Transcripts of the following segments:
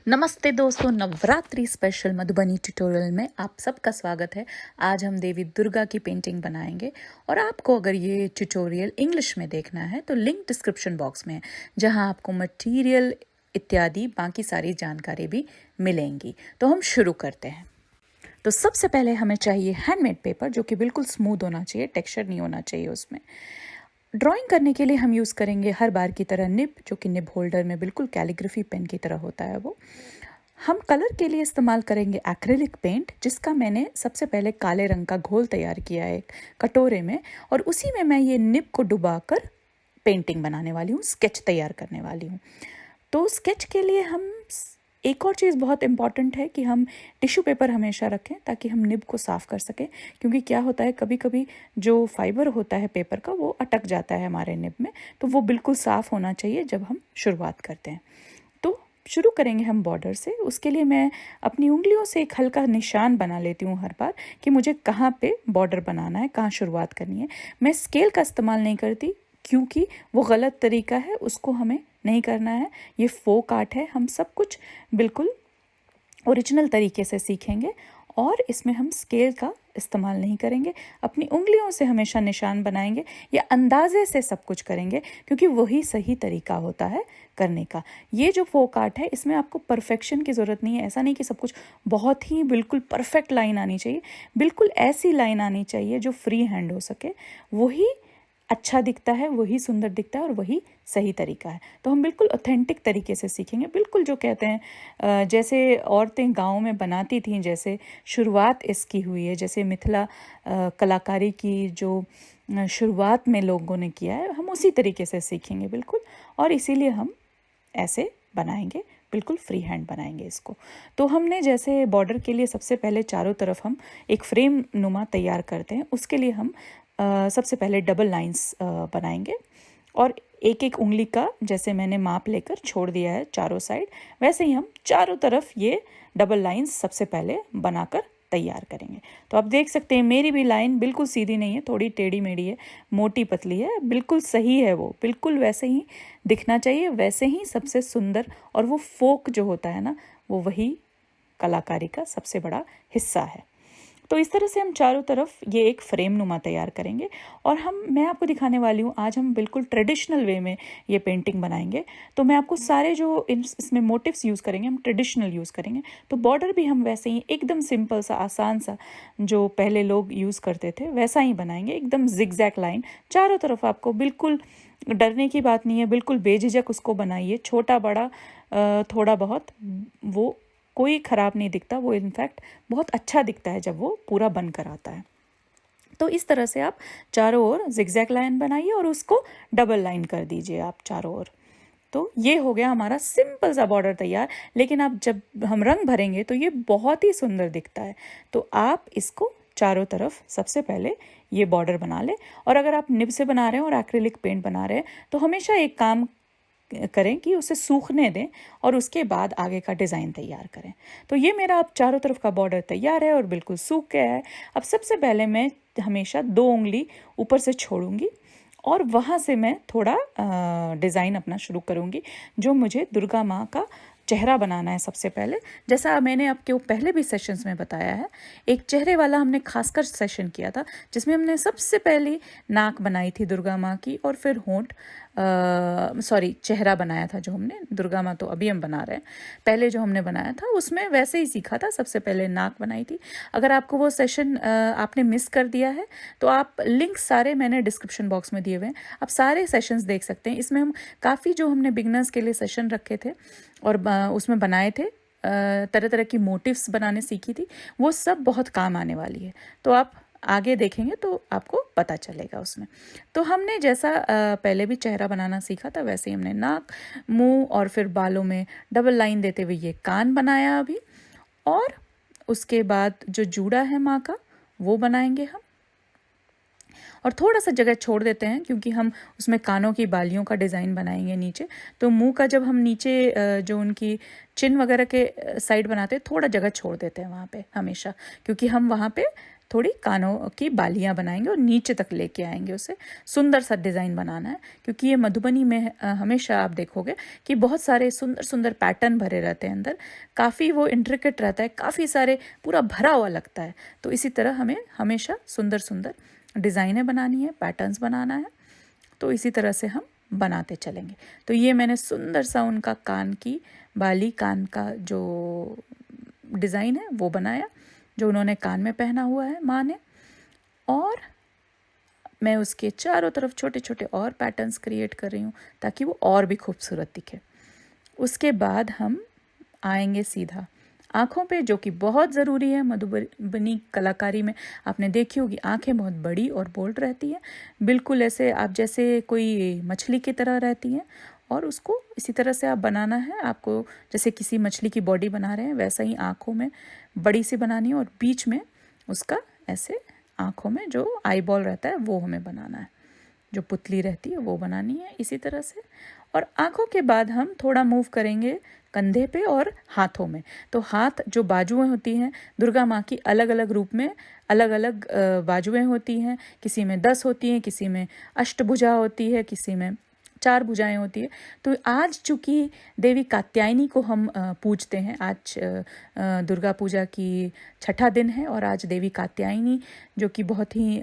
नमस्ते दोस्तों, Navratri special Madhubani tutorial में आप सबका स्वागत है। आज हम देवी दुर्गा की पेंटिंग बनाएंगे और आपको अगर ये ट्यूटोरियल इंग्लिश में देखना है तो लिंक डिस्क्रिप्शन बॉक्स में है, जहां आपको मटेरियल इत्यादि बाकी सारी जानकारी भी मिलेंगी। तो हम शुरू करते हैं। तो सबसे पहले हमें चाहिए हैंडमेड पेपर, जो कि बिल्कुल स्मूथ होना चाहिए, टेक्सचर नहीं होना चाहिए उसमें। ड्राइंग करने के लिए हम यूज़ करेंगे हर बार की तरह निब, जो कि निब होल्डर में बिल्कुल कैलीग्राफी पेन की तरह होता है वो। हम कलर के लिए इस्तेमाल करेंगे एक्रिलिक पेंट, जिसका मैंने सबसे पहले काले रंग का घोल तैयार किया है एक कटोरे में, और उसी में मैं ये निब को डुबाकर पेंटिंग बनाने वाली हूँ, स्केच तैयार करने वाली हूँ। तो स्केच के लिए हम एक और चीज़ बहुत इम्पॉर्टेंट है कि हम टिश्यू पेपर हमेशा रखें ताकि हम निब को साफ़ कर सकें, क्योंकि क्या होता है कभी कभी जो फाइबर होता है पेपर का वो अटक जाता है हमारे निब में, तो वो बिल्कुल साफ़ होना चाहिए जब हम शुरुआत करते हैं। तो शुरू करेंगे हम बॉर्डर से। उसके लिए मैं अपनी उंगलियों से एक हल्का निशान बना लेती हूँ हर बार कि मुझे कहाँ पे बॉर्डर बनाना है, कहाँ शुरुआत करनी है। मैं स्केल का इस्तेमाल नहीं करती क्योंकि वो गलत तरीका है, उसको हमें नहीं करना है। ये फोक आर्ट है, हम सब कुछ बिल्कुल ओरिजिनल तरीके से सीखेंगे और इसमें हम स्केल का इस्तेमाल नहीं करेंगे। अपनी उंगलियों से हमेशा निशान बनाएंगे या अंदाजे से सब कुछ करेंगे, क्योंकि वही सही तरीका होता है करने का। ये जो फोक आर्ट है, इसमें आपको परफेक्शन की ज़रूरत नहीं है। ऐसा नहीं कि सब कुछ बहुत ही बिल्कुल परफेक्ट लाइन आनी चाहिए, बिल्कुल ऐसी लाइन आनी चाहिए जो फ्री हैंड हो सके। वही अच्छा दिखता है, वही सुंदर दिखता है और वही सही तरीका है। तो हम बिल्कुल ऑथेंटिक तरीके से सीखेंगे, बिल्कुल जो कहते हैं जैसे औरतें गाँव में बनाती थीं, जैसे शुरुआत इसकी हुई है, जैसे मिथिला कलाकारी की जो शुरुआत में लोगों ने किया है, हम उसी तरीके से सीखेंगे बिल्कुल। और इसीलिए हम ऐसे बनाएंगे, बिल्कुल फ्री हैंड बनाएंगे इसको। तो हमने जैसे बॉर्डर के लिए सबसे पहले चारों तरफ हम एक फ्रेम नुमा तैयार करते हैं। उसके लिए हम सबसे पहले डबल लाइंस बनाएंगे और एक एक उंगली का जैसे मैंने माप लेकर छोड़ दिया है चारों साइड, वैसे ही हम चारों तरफ ये डबल लाइंस सबसे पहले बनाकर तैयार करेंगे। तो आप देख सकते हैं मेरी भी लाइन बिल्कुल सीधी नहीं है, थोड़ी टेढ़ी मेढ़ी है, मोटी पतली है, बिल्कुल सही है। वो बिल्कुल वैसे ही दिखना चाहिए, वैसे ही सबसे सुंदर। और वो फोक जो होता है ना, वो वही कलाकारी का सबसे बड़ा हिस्सा है। तो इस तरह से हम चारों तरफ ये एक फ्रेम नुमा तैयार करेंगे। और मैं आपको दिखाने वाली हूँ, आज हम बिल्कुल ट्रेडिशनल वे में ये पेंटिंग बनाएंगे। तो मैं आपको सारे जो इसमें मोटिव्स यूज़ करेंगे, हम ट्रेडिशनल यूज़ करेंगे। तो बॉर्डर भी हम वैसे ही एकदम सिंपल सा, आसान सा, जो पहले लोग यूज़ करते थे वैसा ही बनाएंगे। एकदम जिगजैग लाइन चारों तरफ, आपको बिल्कुल डरने की बात नहीं है, बिल्कुल बेझिझक उसको बनाइए। छोटा बड़ा थोड़ा बहुत वो कोई ख़राब नहीं दिखता, वो इनफैक्ट बहुत अच्छा दिखता है जब वो पूरा बन कर आता है। तो इस तरह से आप चारों ओर जिगजैग लाइन बनाइए और उसको डबल लाइन कर दीजिए आप चारों ओर। तो ये हो गया हमारा सिंपल सा बॉर्डर तैयार। लेकिन आप जब हम रंग भरेंगे तो ये बहुत ही सुंदर दिखता है। तो आप इसको चारों तरफ सबसे पहले ये बॉर्डर बना लें। और अगर आप निब से बना रहे हैं और एक्रिलिक पेंट बना रहे हैं तो हमेशा एक काम करें कि उसे सूखने दें और उसके बाद आगे का डिज़ाइन तैयार करें। तो ये मेरा अब चारों तरफ का बॉर्डर तैयार है और बिल्कुल सूख गया है। अब सबसे पहले मैं हमेशा 2 उंगली ऊपर से छोड़ूंगी और वहाँ से मैं थोड़ा डिज़ाइन अपना शुरू करूँगी, जो मुझे दुर्गा माँ का चेहरा बनाना है। सबसे पहले, जैसा मैंने आपके पहले भी सेशंस में बताया है, एक चेहरे वाला हमने खासकर सेशन किया था, जिसमें हमने सबसे पहले नाक बनाई थी दुर्गा माँ की, और फिर होंठ चेहरा बनाया था जो हमने। दुर्गा माँ तो अभी हम बना रहे हैं, पहले जो हमने बनाया था उसमें वैसे ही सीखा था। सबसे पहले नाक बनाई थी। अगर आपको वो सेशन आपने मिस कर दिया है तो आप लिंक सारे मैंने डिस्क्रिप्शन बॉक्स में दिए हुए हैं, आप सारे सेशंस देख सकते हैं। इसमें हम काफ़ी जो हमने बिगनर्स के लिए सेशन रखे थे और उसमें बनाए थे, तरह तरह की मोटिव्स बनाने सीखी थी, वो सब बहुत काम आने वाली है। तो आप आगे देखेंगे तो आपको पता चलेगा उसमें। तो हमने जैसा पहले भी चेहरा बनाना सीखा था, वैसे ही हमने नाक, मुंह और फिर बालों में डबल लाइन देते हुए ये कान बनाया अभी। और उसके बाद जो जूड़ा है माँ का, वो बनाएंगे हम। और थोड़ा सा जगह छोड़ देते हैं क्योंकि हम उसमें कानों की बालियों का डिज़ाइन बनाएंगे नीचे। तो मुंह का जब हम नीचे जो उनकी चिन वगैरह के साइड बनाते हैं, थोड़ा जगह छोड़ देते हैं वहाँ पे हमेशा, क्योंकि हम वहाँ पे थोड़ी कानों की बालियां बनाएंगे और नीचे तक लेके आएंगे उसे। सुंदर सा डिज़ाइन बनाना है, क्योंकि ये मधुबनी में हमेशा आप देखोगे कि बहुत सारे सुंदर सुंदर पैटर्न भरे रहते हैं अंदर, काफ़ी वो इंट्रिकेट रहता है, काफ़ी सारे पूरा भरा हुआ लगता है। तो इसी तरह हमें हमेशा सुंदर सुंदर डिज़ाइनें बनानी है, पैटर्न्स बनाना है। तो इसी तरह से हम बनाते चलेंगे। तो ये मैंने सुंदर सा उनका कान की बाली, कान का जो डिज़ाइन है वो बनाया, जो उन्होंने कान में पहना हुआ है माँ ने। और मैं उसके चारों तरफ छोटे छोटे और पैटर्न्स क्रिएट कर रही हूँ ताकि वो और भी खूबसूरत दिखे। उसके बाद हम आएंगे सीधा आँखों पे, जो कि बहुत ज़रूरी है मधुबनी कलाकारी में। आपने देखी होगी आँखें बहुत बड़ी और बोल्ड रहती हैं, बिल्कुल ऐसे आप जैसे कोई मछली की तरह रहती हैं। और उसको इसी तरह से आप बनाना है आपको, जैसे किसी मछली की बॉडी बना रहे हैं वैसा ही आँखों में बड़ी सी बनानी है, और बीच में उसका ऐसे आँखों में जो आई बॉल रहता है वो हमें बनाना है, जो पुतली रहती है वो बनानी है इसी तरह से। और आँखों के बाद हम थोड़ा मूव करेंगे कंधे पे और हाथों में। तो हाथ जो बाजुएं होती हैं दुर्गा माँ की, अलग अलग रूप में अलग अलग बाजुएं होती हैं, किसी में 10 होती हैं, किसी में अष्टभुजा होती है, किसी में 4 भुजाएं होती है। तो आज चूँकि देवी कात्यायनी को हम पूजते हैं, आज दुर्गा पूजा की छठा दिन है और आज देवी कात्यायनी जो कि बहुत ही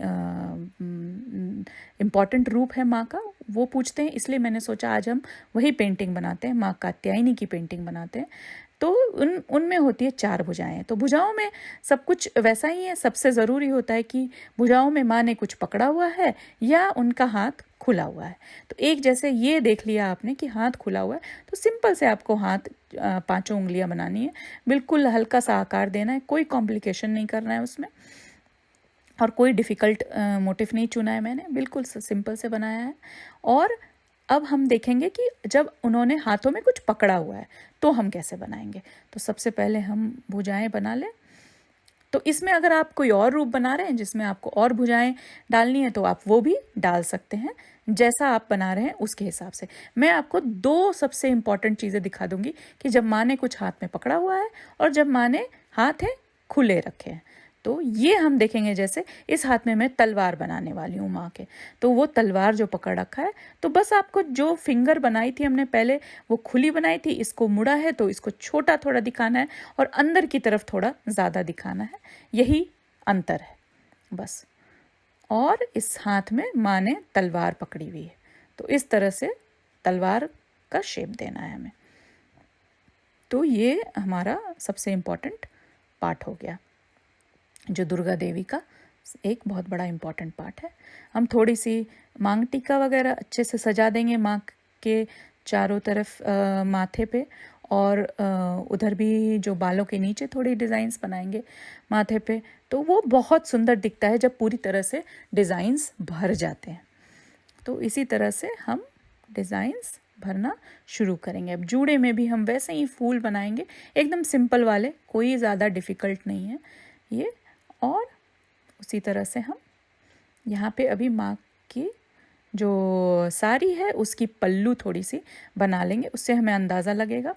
इम्पॉर्टेंट रूप है माँ का, वो पूजते हैं। इसलिए मैंने सोचा आज हम वही पेंटिंग बनाते हैं, माँ कात्यायनी की पेंटिंग बनाते हैं। तो उनमें होती है 4 भुजाएं। तो भुजाओं में सब कुछ वैसा ही है, सबसे ज़रूरी होता है कि भुजाओं में माँ ने कुछ पकड़ा हुआ है या उनका हाथ खुला हुआ है। तो एक जैसे ये देख लिया आपने कि हाथ खुला हुआ है, तो सिंपल से आपको हाथ 5 उंगलियां बनानी है, बिल्कुल हल्का सा आकार देना है, कोई कॉम्प्लिकेशन नहीं करना है उसमें, और कोई डिफ़िकल्ट मोटिव नहीं चुना है मैंने, बिल्कुल सिंपल से बनाया है। और अब हम देखेंगे कि जब उन्होंने हाथों में कुछ पकड़ा हुआ है तो हम कैसे बनाएंगे। तो सबसे पहले हम भुजाएं बना लें। तो इसमें अगर आप कोई और रूप बना रहे हैं जिसमें आपको और भुजाएं डालनी है तो आप वो भी डाल सकते हैं, जैसा आप बना रहे हैं उसके हिसाब से। मैं आपको 2 सबसे इम्पॉर्टेंट चीज़ें दिखा दूंगी कि जब माँ ने कुछ हाथ में पकड़ा हुआ है और जब माँ ने हाथ है खुले रखे हैं। तो ये हम देखेंगे, जैसे इस हाथ में मैं तलवार बनाने वाली हूँ माँ के, तो वो तलवार जो पकड़ रखा है, तो बस आपको जो फिंगर बनाई थी हमने पहले वो खुली बनाई थी, इसको मुड़ा है तो इसको छोटा थोड़ा दिखाना है और अंदर की तरफ थोड़ा ज़्यादा दिखाना है, यही अंतर है बस। और इस हाथ में माँ ने तलवार पकड़ी हुई है, तो इस तरह से तलवार का शेप देना है हमें। तो ये हमारा सबसे इम्पोर्टेंट पार्ट हो गया, जो दुर्गा देवी का एक बहुत बड़ा इम्पॉर्टेंट पार्ट है। हम थोड़ी सी मांग टीका वगैरह अच्छे से सजा देंगे माँ के चारों तरफ माथे पे, और उधर भी जो बालों के नीचे थोड़ी डिज़ाइंस बनाएंगे माथे पे, तो वो बहुत सुंदर दिखता है जब पूरी तरह से डिज़ाइंस भर जाते हैं। तो इसी तरह से हम डिज़ाइंस भरना शुरू करेंगे। अब जूड़े में भी हम वैसे ही फूल बनाएंगे, एकदम सिंपल वाले, कोई ज़्यादा डिफ़िकल्ट नहीं है ये। और उसी तरह से हम यहाँ पे अभी माँ की जो साड़ी है उसकी पल्लू थोड़ी सी बना लेंगे, उससे हमें अंदाज़ा लगेगा।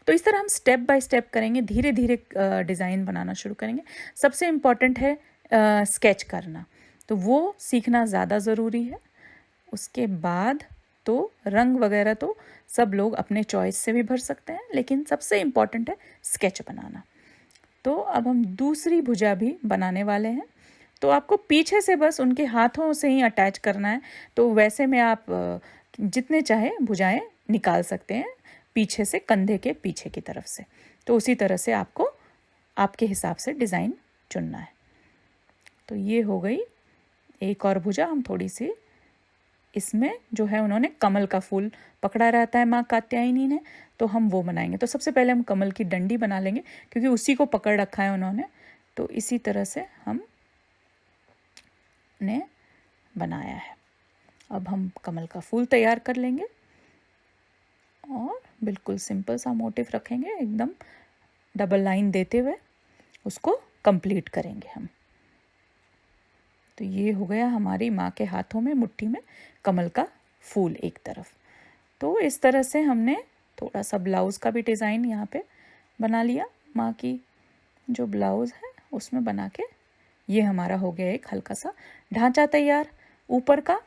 तो इस तरह हम स्टेप बाय स्टेप करेंगे, धीरे धीरे डिज़ाइन बनाना शुरू करेंगे। सबसे इम्पॉर्टेंट है स्केच करना, तो वो सीखना ज़्यादा ज़रूरी है। उसके बाद तो रंग वगैरह तो सब लोग अपने चॉइस से भी भर सकते हैं, लेकिन सबसे इम्पॉर्टेंट है स्केच बनाना। तो अब हम दूसरी भुजा भी बनाने वाले हैं। तो आपको पीछे से बस उनके हाथों से ही अटैच करना है, तो वैसे में आप जितने चाहे भुजाएं निकाल सकते हैं पीछे से, कंधे के पीछे की तरफ से। तो उसी तरह से आपको आपके हिसाब से डिज़ाइन चुनना है। तो ये हो गई एक और भुजा। हम थोड़ी सी इसमें जो है उन्होंने कमल का फूल पकड़ा रहता है माँ कात्यायनी ने, तो हम वो बनाएंगे। तो सबसे पहले हम कमल की डंडी बना लेंगे क्योंकि उसी को पकड़ रखा है उन्होंने। तो इसी तरह से हम ने बनाया है। अब हम कमल का फूल तैयार कर लेंगे और बिल्कुल सिंपल सा मोटिव रखेंगे, एकदम डबल लाइन देते हुए उसको कंप्लीट करेंगे हम। तो ये हो गया हमारी माँ के हाथों में, मुट्ठी में कमल का फूल एक तरफ। तो इस तरह से हमने थोड़ा सा ब्लाउज़ का भी डिज़ाइन यहाँ पे बना लिया। माँ की जो ब्लाउज़ है उसमें बना के ये हमारा हो गया एक हल्का सा ढांचा तैयार। ऊपर का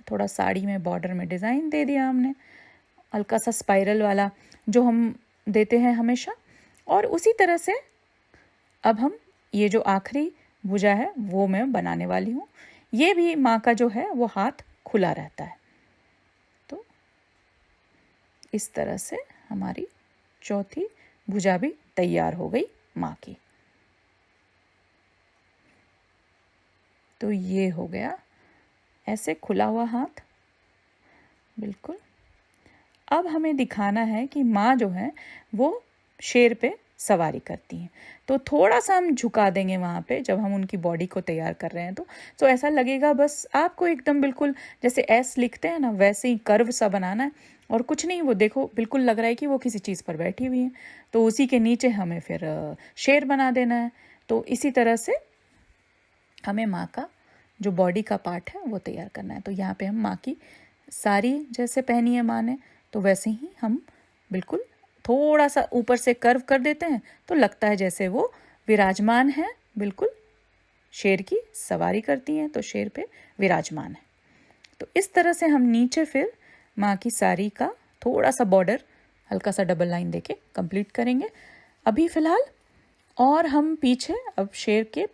थोड़ा साड़ी में बॉर्डर में डिज़ाइन दे दिया हमने, हल्का सा स्पाइरल वाला जो हम देते हैं हमेशा। और उसी तरह से अब हम ये जो आखिरी भुजा है वो मैं बनाने वाली हूँ। ये भी माँ का जो है वो हाथ खुला रहता है। तो इस तरह से हमारी चौथी भुजा भी तैयार हो गई माँ की। तो ये हो गया ऐसे खुला हुआ हाथ, बिल्कुल। अब हमें दिखाना है कि माँ जो है वो शेर पे सवारी करती हैं। तो थोड़ा सा हम झुका देंगे वहाँ पे जब हम उनकी बॉडी को तैयार कर रहे हैं। तो ऐसा लगेगा बस आपको एकदम बिल्कुल जैसे एस लिखते हैं ना वैसे ही कर्व सा बनाना है और कुछ नहीं। वो देखो बिल्कुल लग रहा है कि वो किसी चीज़ पर बैठी हुई है। तो उसी के नीचे हमें फिर शेर बना देना है। तो इसी तरह से हमें माँ का जो बॉडी का पार्ट है वो तैयार करना है। तो यहाँ पे हम माँ की साड़ी जैसे पहनी है माँ ने तो वैसे ही हम बिल्कुल थोड़ा सा ऊपर से कर्व कर देते हैं तो लगता है जैसे वो विराजमान है, बिल्कुल शेर की सवारी करती हैं तो शेर पे विराजमान है। तो इस तरह से हम नीचे फिर माँ की साड़ी का थोड़ा सा बॉर्डर हल्का सा डबल लाइन देके कंप्लीट करेंगे अभी फ़िलहाल। और हम पीछे अब शेर के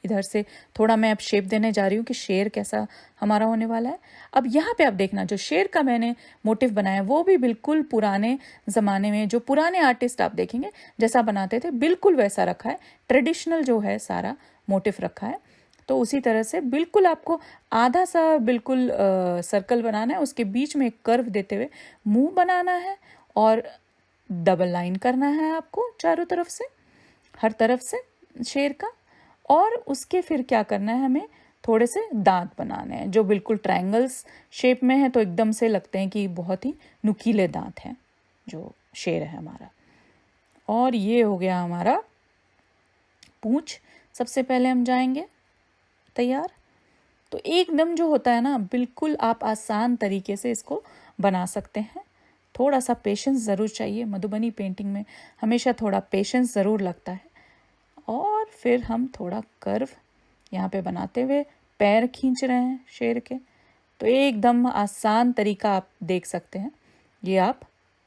इधर से थोड़ा मैं अब शेप देने जा रही हूँ कि शेर कैसा हमारा होने वाला है। अब यहाँ पे आप देखना जो शेर का मैंने मोटिव बनाया वो भी बिल्कुल पुराने ज़माने में जो पुराने आर्टिस्ट आप देखेंगे जैसा बनाते थे बिल्कुल वैसा रखा है। ट्रेडिशनल जो है सारा मोटिव रखा है। तो उसी तरह से बिल्कुल आपको आधा सा बिल्कुल सर्कल बनाना है, उसके बीच में एक कर्व देते हुए मुंह बनाना है और डबल लाइन करना है आपको चारों तरफ से, हर तरफ से शेर का। और उसके फिर क्या करना है, हमें थोड़े से दांत बनाने हैं जो बिल्कुल ट्रायंगल्स शेप में है तो एकदम से लगते हैं कि बहुत ही नुकीले दांत हैं जो शेर है हमारा। और ये हो गया हमारा पूंछ। सबसे पहले हम जाएंगे तैयार। तो एकदम जो होता है ना बिल्कुल आप आसान तरीके से इसको बना सकते हैं। थोड़ा सा पेशेंस ज़रूर चाहिए, मधुबनी पेंटिंग में हमेशा थोड़ा पेशेंस ज़रूर लगता है। और फिर हम थोड़ा कर्व यहाँ पे बनाते हुए पैर खींच रहे हैं शेर के। तो एकदम आसान तरीका आप देख सकते हैं, ये आप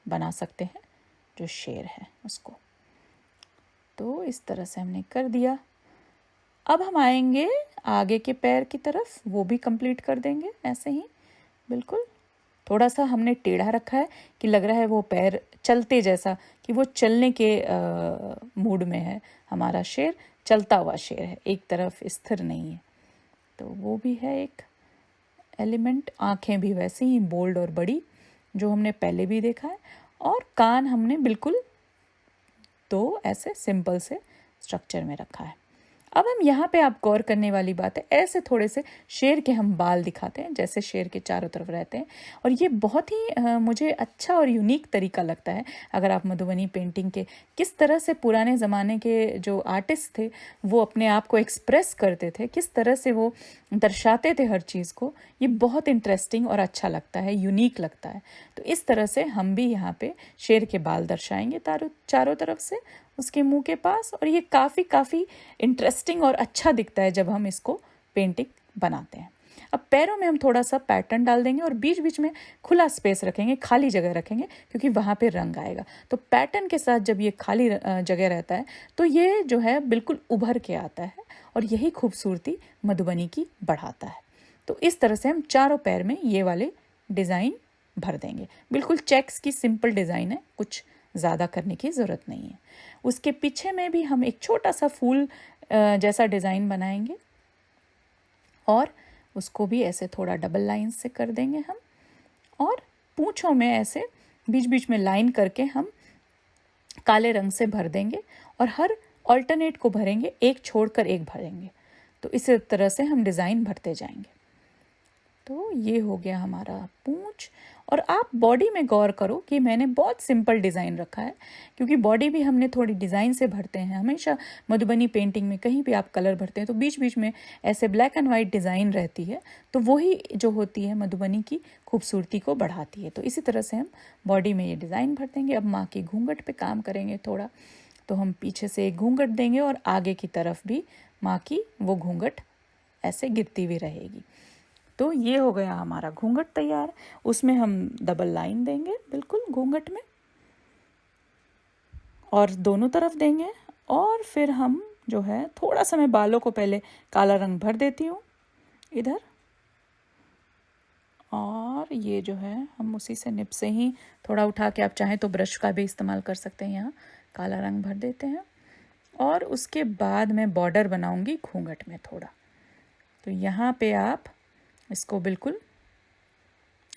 बना सकते हैं जो शेर है उसको। तो इस तरह से हमने कर दिया। अब हम आएंगे आगे के पैर की तरफ, वो भी कंप्लीट कर देंगे ऐसे ही बिल्कुल। थोड़ा सा हमने टेढ़ा रखा है कि लग रहा है वो पैर चलते जैसा, कि वो चलने के मूड में है। हमारा शेर चलता हुआ शेर है, एक तरफ स्थिर नहीं है। तो वो भी है एक एलिमेंट। आंखें भी वैसे ही बोल्ड और बड़ी जो हमने पहले भी देखा है। और कान हमने बिल्कुल तो ऐसे सिंपल से स्ट्रक्चर में रखा है। अब हम यहाँ पे आप गौर करने वाली बात है, ऐसे थोड़े से शेर के हम बाल दिखाते हैं जैसे शेर के चारों तरफ रहते हैं। और ये बहुत ही मुझे अच्छा और यूनिक तरीका लगता है। अगर आप मधुबनी पेंटिंग के किस तरह से पुराने ज़माने के जो आर्टिस्ट थे वो अपने आप को एक्सप्रेस करते थे, किस तरह से वो दर्शाते थे हर चीज़ को, ये बहुत इंटरेस्टिंग और अच्छा लगता है, यूनिक लगता है। तो इस तरह से हम भी यहाँ पे शेर के बाल दर्शाएंगे चारों तरफ से उसके मुंह के पास। और ये काफ़ी इंटरेस्टिंग और अच्छा दिखता है जब हम इसको पेंटिंग बनाते हैं। अब पैरों में हम थोड़ा सा पैटर्न डाल देंगे और बीच बीच में खुला स्पेस रखेंगे, खाली जगह रखेंगे क्योंकि वहाँ पे रंग आएगा। तो पैटर्न के साथ जब ये खाली जगह रहता है तो ये जो है बिल्कुल उभर के आता है और यही खूबसूरती मधुबनी की बढ़ाता है। तो इस तरह से हम चारों पैर में ये वाले डिज़ाइन भर देंगे। बिल्कुल चेक्स की सिंपल डिज़ाइन है, कुछ ज़्यादा करने की ज़रूरत नहीं है। उसके पीछे में भी हम एक छोटा सा फूल जैसा डिज़ाइन बनाएंगे और उसको भी ऐसे थोड़ा डबल लाइन से कर देंगे हम। और पूंछों में ऐसे बीच बीच में लाइन करके हम काले रंग से भर देंगे और हर ऑल्टरनेट को भरेंगे, एक छोड़कर एक भरेंगे। तो इस तरह से हम डिज़ाइन भरते जाएंगे। तो ये हो गया हमारा पूंछ। और आप बॉडी में गौर करो कि मैंने बहुत सिंपल डिज़ाइन रखा है क्योंकि बॉडी भी हमने थोड़ी डिज़ाइन से भरते हैं। हमेशा मधुबनी पेंटिंग में कहीं भी आप कलर भरते हैं तो बीच बीच में ऐसे ब्लैक एंड वाइट डिज़ाइन रहती है, तो वही जो होती है मधुबनी की खूबसूरती को बढ़ाती है। तो इसी तरह से हम बॉडी में ये डिज़ाइन भर देंगे। अब माँ की घूंघट पे काम करेंगे थोड़ा। तो हम पीछे से एक घूंघट देंगे और आगे की तरफ भी माँ की वो घूंघट ऐसे गिरती हुई रहेगी। तो ये हो गया हमारा घूंघट तैयार। उसमें हम डबल लाइन देंगे बिल्कुल घूंघट में, और दोनों तरफ देंगे। और फिर हम जो है थोड़ा सा, मैं बालों को पहले काला रंग भर देती हूँ इधर, और ये जो है हम उसी से निब से ही थोड़ा उठा के, आप चाहें तो ब्रश का भी इस्तेमाल कर सकते हैं, यहाँ काला रंग भर देते हैं। और उसके बाद मैं बॉर्डर बनाऊंगी घूंघट में थोड़ा। तो यहाँ पे आप इसको बिल्कुल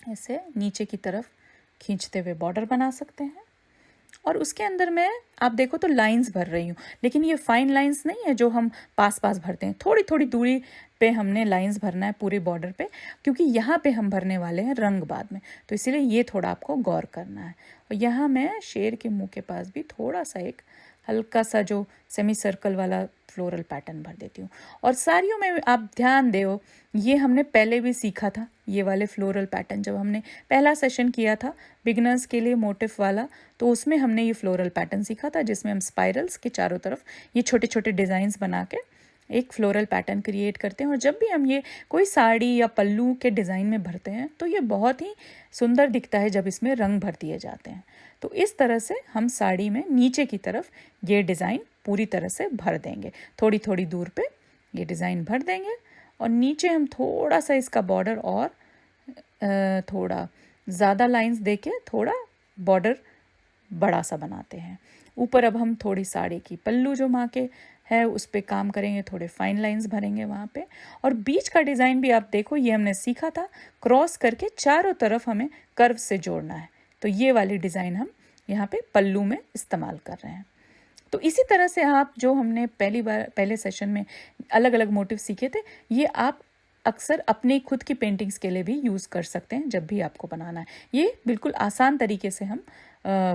ऐसे नीचे की तरफ खींचते हुए बॉर्डर बना सकते हैं। और उसके अंदर मैं, आप देखो तो लाइंस भर रही हूँ, लेकिन ये फाइन लाइंस नहीं है जो हम पास पास भरते हैं, थोड़ी थोड़ी दूरी पे हमने लाइंस भरना है पूरे बॉर्डर पे, क्योंकि यहाँ पे हम भरने वाले हैं रंग बाद में, तो इसीलिए ये थोड़ा आपको गौर करना है। और यहाँ मैं शेर के मुंह के पास भी थोड़ा सा एक हल्का सा जो सेमी सर्कल वाला फ्लोरल पैटर्न भर देती हूँ। और साड़ियों में आप ध्यान दो, ये हमने पहले भी सीखा था, ये वाले फ्लोरल पैटर्न जब हमने पहला सेशन किया था बिगनर्स के लिए मोटिफ वाला, तो उसमें हमने ये फ्लोरल पैटर्न सीखा था, जिसमें हम स्पाइरल्स के चारों तरफ ये छोटे छोटे डिज़ाइंस बना के एक फ्लोरल पैटर्न क्रिएट करते हैं। और जब भी हम ये कोई साड़ी या पल्लू के डिज़ाइन में भरते हैं तो ये बहुत ही सुंदर दिखता है जब इसमें रंग भर दिए जाते हैं। तो इस तरह से हम साड़ी में नीचे की तरफ ये डिज़ाइन पूरी तरह से भर देंगे, थोड़ी थोड़ी दूर पे ये डिज़ाइन भर देंगे। और नीचे हम थोड़ा सा इसका बॉर्डर और थोड़ा ज़्यादा लाइंस देके थोड़ा बॉर्डर बड़ा सा बनाते हैं। ऊपर अब हम थोड़ी साड़ी की पल्लू जो माँ के है उस पे काम करेंगे, थोड़े फाइन लाइंस भरेंगे वहाँ पे। और बीच का डिज़ाइन भी आप देखो, ये हमने सीखा था, क्रॉस करके चारों तरफ हमें कर्व से जोड़ना है। तो ये वाली डिज़ाइन हम यहाँ पे पल्लू में इस्तेमाल कर रहे हैं। तो इसी तरह से आप जो हमने पहले सेशन में अलग अलग मोटिव सीखे थे, ये आप अक्सर अपने खुद की पेंटिंग्स के लिए भी यूज़ कर सकते हैं जब भी आपको बनाना है। ये बिल्कुल आसान तरीके से हम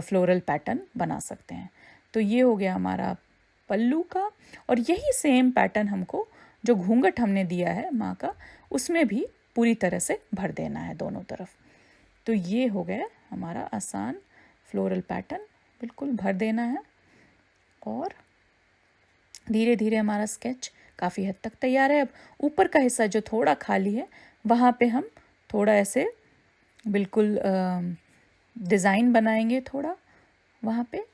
फ्लोरल पैटर्न बना सकते हैं। तो ये हो गया हमारा पल्लू का। और यही सेम पैटर्न हमको जो घूंघट हमने दिया है माँ का, उसमें भी पूरी तरह से भर देना है दोनों तरफ। तो ये हो गया हमारा आसान फ्लोरल पैटर्न, बिल्कुल भर देना है। और धीरे धीरे हमारा स्केच काफ़ी हद तक तैयार है। अब ऊपर का हिस्सा जो थोड़ा खाली है वहाँ पे हम थोड़ा ऐसे बिल्कुल डिज़ाइन बनाएंगे थोड़ा वहाँ पे,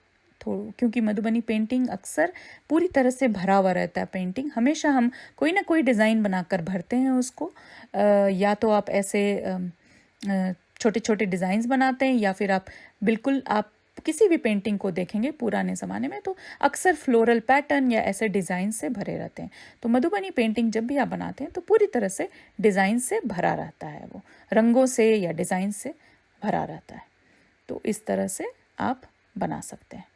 क्योंकि मधुबनी पेंटिंग अक्सर पूरी तरह से भरा हुआ रहता है। पेंटिंग हमेशा हम कोई ना कोई डिज़ाइन बनाकर भरते हैं उसको, या तो आप ऐसे छोटे छोटे डिज़ाइंस बनाते हैं, या फिर आप बिल्कुल आप किसी भी पेंटिंग को देखेंगे पुराने ज़माने में तो अक्सर फ्लोरल पैटर्न या ऐसे डिज़ाइन से भरे रहते हैं। तो मधुबनी पेंटिंग जब भी आप बनाते हैं तो पूरी तरह से डिज़ाइन से भरा रहता है, वो रंगों से या डिज़ाइन से भरा रहता है। तो इस तरह से आप बना सकते हैं।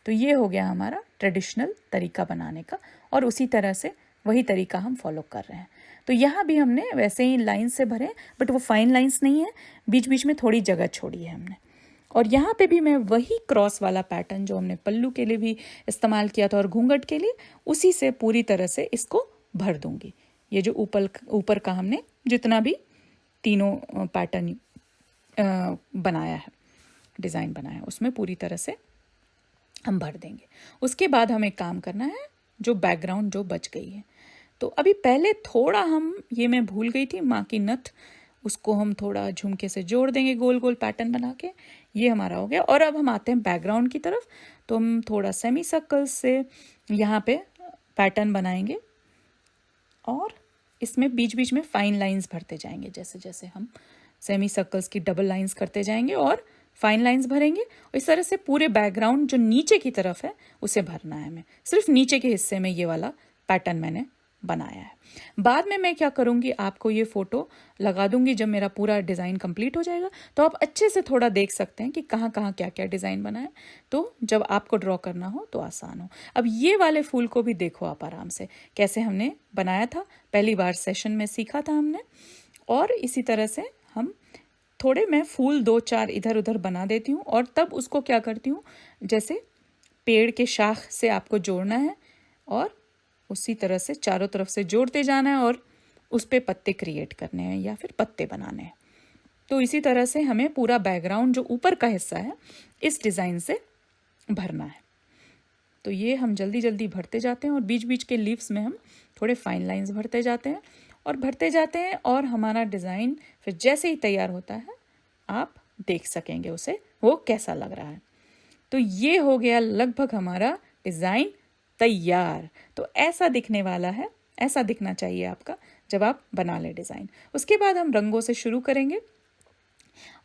तो ये हो गया हमारा ट्रेडिशनल तरीका बनाने का, और उसी तरह से वही तरीका हम फॉलो कर रहे हैं। तो यहाँ भी हमने वैसे ही लाइन से भरे, बट वो फाइन लाइंस नहीं है, बीच बीच में थोड़ी जगह छोड़ी है हमने। और यहाँ पे भी मैं वही क्रॉस वाला पैटर्न जो हमने पल्लू के लिए भी इस्तेमाल किया था और घूंघट के लिए, उसी से पूरी तरह से इसको भर दूंगी। ये जो ऊपर का हमने जितना भी तीनों पैटर्न बनाया है, डिज़ाइन बनाया है, उसमें पूरी तरह से हम भर देंगे। उसके बाद हमें काम करना है जो बैकग्राउंड जो बच गई है। तो अभी पहले थोड़ा हम, ये मैं भूल गई थी, माँ की नथ, उसको हम थोड़ा झुमके से जोड़ देंगे गोल गोल पैटर्न बना के। ये हमारा हो गया। और अब हम आते हैं बैकग्राउंड की तरफ। तो हम थोड़ा सेमी सर्कल से यहाँ पे पैटर्न बनाएंगे और इसमें बीच बीच में फाइन लाइंस भरते जाएंगे। जैसे जैसे हम सेमी सर्कल्स की डबल लाइंस करते जाएंगे और फाइन लाइंस भरेंगे। और इस तरह से पूरे बैकग्राउंड जो नीचे की तरफ है उसे भरना है। हमें सिर्फ नीचे के हिस्से में ये वाला पैटर्न मैंने बनाया है। बाद में मैं क्या करूँगी, आपको ये फ़ोटो लगा दूंगी जब मेरा पूरा डिज़ाइन कंप्लीट हो जाएगा, तो आप अच्छे से थोड़ा देख सकते हैं कि कहाँ कहाँ क्या क्या डिज़ाइन बना है, तो जब आपको ड्रॉ करना हो तो आसान हो। अब ये वाले फूल को भी देखो आप आराम से, कैसे हमने बनाया था, पहली बार सेशन में सीखा था हमने। और इसी तरह से हम थोड़े, मैं फूल 2-4 इधर उधर बना देती हूँ और तब उसको क्या करती हूँ, जैसे पेड़ के शाख से आपको जोड़ना है और उसी तरह से चारों तरफ से जोड़ते जाना है और उस पे पत्ते क्रिएट करने हैं या फिर पत्ते बनाने हैं। तो इसी तरह से हमें पूरा बैकग्राउंड जो ऊपर का हिस्सा है इस डिज़ाइन से भरना है। तो ये हम जल्दी जल्दी भरते जाते हैं और बीच बीच के लीव्स में हम थोड़े फाइन लाइंस भरते जाते हैं और भरते जाते हैं, और हमारा डिज़ाइन फिर जैसे ही तैयार होता है आप देख सकेंगे उसे वो कैसा लग रहा है। तो ये हो गया लगभग हमारा डिज़ाइन तैयार। तो ऐसा दिखने वाला है, ऐसा दिखना चाहिए आपका जब आप बना ले डिज़ाइन। उसके बाद हम रंगों से शुरू करेंगे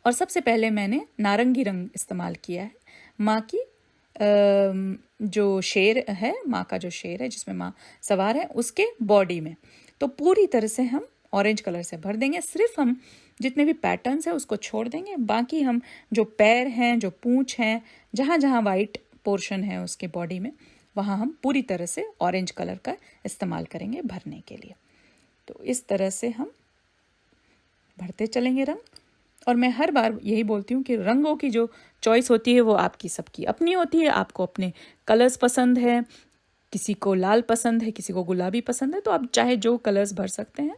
और सबसे पहले मैंने नारंगी रंग इस्तेमाल किया है। माँ की जो शेर है, माँ का जो शेर है जिसमें माँ सवार है, उसके बॉडी में तो पूरी तरह से हम ऑरेंज कलर से भर देंगे। सिर्फ हम जितने भी पैटर्न्स हैं उसको छोड़ देंगे, बाकी हम जो पैर हैं, जो पूँछ हैं, जहाँ जहाँ वाइट पोर्शन है उसके बॉडी में, वहाँ हम पूरी तरह से ऑरेंज कलर का इस्तेमाल करेंगे भरने के लिए। तो इस तरह से हम भरते चलेंगे रंग। और मैं हर बार यही बोलती हूँ कि रंगों की जो चॉइस होती है वो आपकी सबकी अपनी होती है। आपको अपने कलर्स पसंद है, किसी को लाल पसंद है, किसी को गुलाबी पसंद है, तो आप चाहे जो कलर्स भर सकते हैं।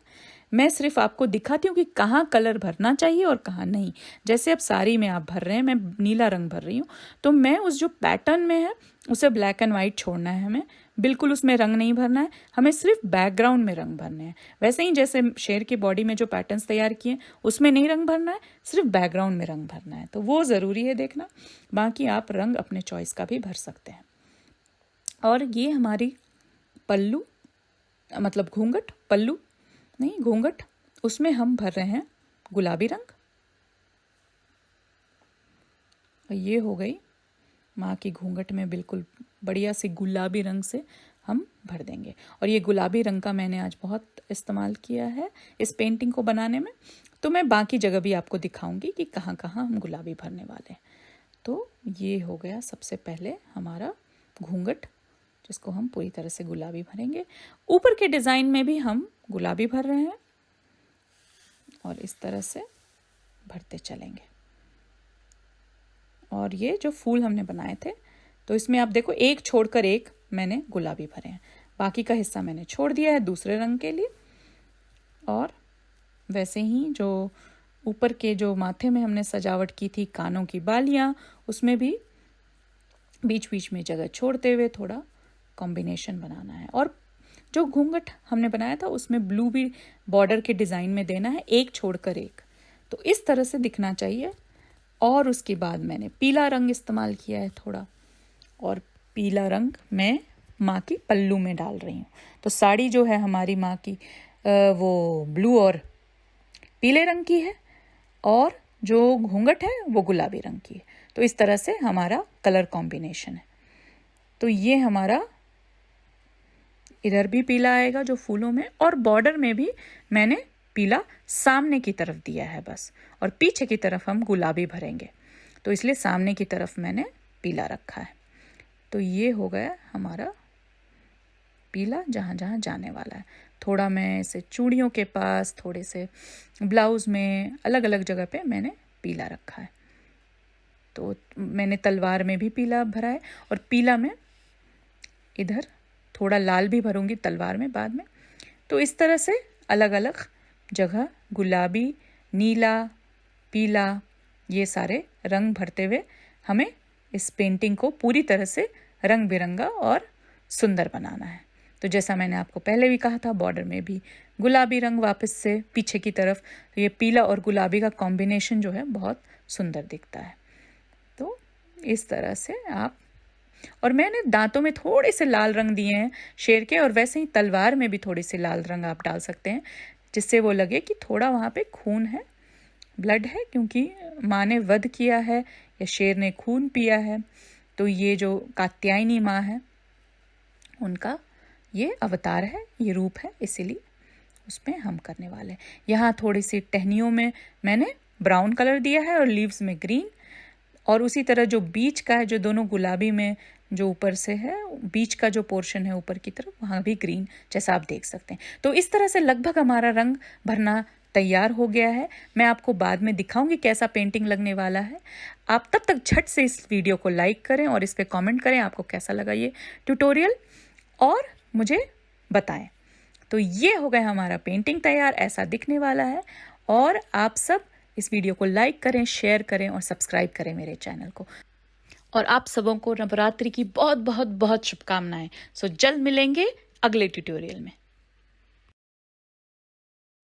मैं सिर्फ आपको दिखाती हूँ कि कहाँ कलर भरना चाहिए और कहाँ नहीं। जैसे अब साड़ी में आप भर रहे हैं, मैं नीला रंग भर रही हूँ, तो मैं उस जो पैटर्न में है उसे ब्लैक एंड वाइट छोड़ना है, हमें बिल्कुल उसमें रंग नहीं भरना है, हमें सिर्फ बैकग्राउंड में रंग भरने हैं। वैसे ही जैसे शेर की बॉडी में जो पैटर्न्स तैयार किए उसमें नहीं रंग भरना है, सिर्फ बैकग्राउंड में रंग भरना है। तो वो ज़रूरी है देखना, बाकी आप रंग अपने चॉइस का भी भर सकते हैं। और ये हमारी पल्लू, मतलब घूंघट, पल्लू नहीं घूंघट, उसमें हम भर रहे हैं गुलाबी रंग। और ये हो गई माँ की घूंघट में बिल्कुल बढ़िया सी गुलाबी रंग से हम भर देंगे। और ये गुलाबी रंग का मैंने आज बहुत इस्तेमाल किया है इस पेंटिंग को बनाने में, तो मैं बाकी जगह भी आपको दिखाऊंगी कि कहाँ कहाँ हम गुलाबी भरने वाले हैं। तो ये हो गया सबसे पहले हमारा घूंघट, जिसको हम पूरी तरह से गुलाबी भरेंगे। ऊपर के डिज़ाइन में भी हम गुलाबी भर रहे हैं और इस तरह से भरते चलेंगे। और ये जो फूल हमने बनाए थे, तो इसमें आप देखो एक छोड़कर एक मैंने गुलाबी भरे हैं, बाकी का हिस्सा मैंने छोड़ दिया है दूसरे रंग के लिए। और वैसे ही जो ऊपर के जो माथे में हमने सजावट की थी, कानों की बालियां, उसमें भी बीच बीच में जगह छोड़ते हुए थोड़ा कॉम्बिनेशन बनाना है। और जो घूंघट हमने बनाया था उसमें ब्लू भी बॉर्डर के डिज़ाइन में देना है, एक छोड़कर एक, तो इस तरह से दिखना चाहिए। और उसके बाद मैंने पीला रंग इस्तेमाल किया है थोड़ा, और पीला रंग मैं माँ की पल्लू में डाल रही हूँ। तो साड़ी जो है हमारी माँ की वो ब्लू और पीले रंग की है, और जो घूंघट है वो गुलाबी रंग की है। तो इस तरह से हमारा कलर कॉम्बिनेशन है। तो ये हमारा इधर भी पीला आएगा जो फूलों में, और बॉर्डर में भी मैंने पीला सामने की तरफ दिया है बस, और पीछे की तरफ हम गुलाबी भरेंगे, तो इसलिए सामने की तरफ मैंने पीला रखा है। तो ये हो गया हमारा पीला जहाँ जहाँ जाने वाला है। थोड़ा मैं इसे चूड़ियों के पास, थोड़े से ब्लाउज में, अलग अलग जगह पे मैंने पीला रखा है। तो मैंने तलवार में भी पीला भरा है, और पीला में इधर थोड़ा लाल भी भरूंगी तलवार में बाद में। तो इस तरह से अलग अलग जगह गुलाबी, नीला, पीला, ये सारे रंग भरते हुए हमें इस पेंटिंग को पूरी तरह से रंग बिरंगा और सुंदर बनाना है। तो जैसा मैंने आपको पहले भी कहा था, बॉर्डर में भी गुलाबी रंग वापस से पीछे की तरफ, तो ये पीला और गुलाबी का कॉम्बिनेशन जो है बहुत सुंदर दिखता है। तो इस तरह से आप, और मैंने दांतों में थोड़े से लाल रंग दिए हैं शेर के, और वैसे ही तलवार में भी थोड़ी सी लाल रंग आप डाल सकते हैं, जिससे वो लगे कि थोड़ा वहाँ पे खून है, ब्लड है, क्योंकि माँ ने वध किया है या शेर ने खून पिया है। तो ये जो कात्यायनी माँ है उनका ये अवतार है, ये रूप है, इसीलिए उसमें हम करने वाले हैं। यहाँ थोड़ी सी टहनियों में मैंने ब्राउन कलर दिया है और लीव्स में ग्रीन, और उसी तरह जो बीच का है, जो दोनों गुलाबी में जो ऊपर से है, बीच का जो पोर्शन है ऊपर की तरफ, वहाँ भी ग्रीन, जैसा आप देख सकते हैं। तो इस तरह से लगभग हमारा रंग भरना तैयार हो गया है। मैं आपको बाद में दिखाऊंगी कैसा पेंटिंग लगने वाला है। आप तब तक झट से इस वीडियो को लाइक करें और इस पर कॉमेंट करें आपको कैसा लगा ये ट्यूटोरियल, और मुझे बताएं। तो ये हो गया हमारा पेंटिंग तैयार, ऐसा दिखने वाला है। और आप सब इस वीडियो को लाइक करें, शेयर करें और सब्सक्राइब करें मेरे चैनल को। और आप सबों को नवरात्रि की बहुत बहुत बहुत शुभकामनाएं। सो जल्द मिलेंगे अगले ट्यूटोरियल में।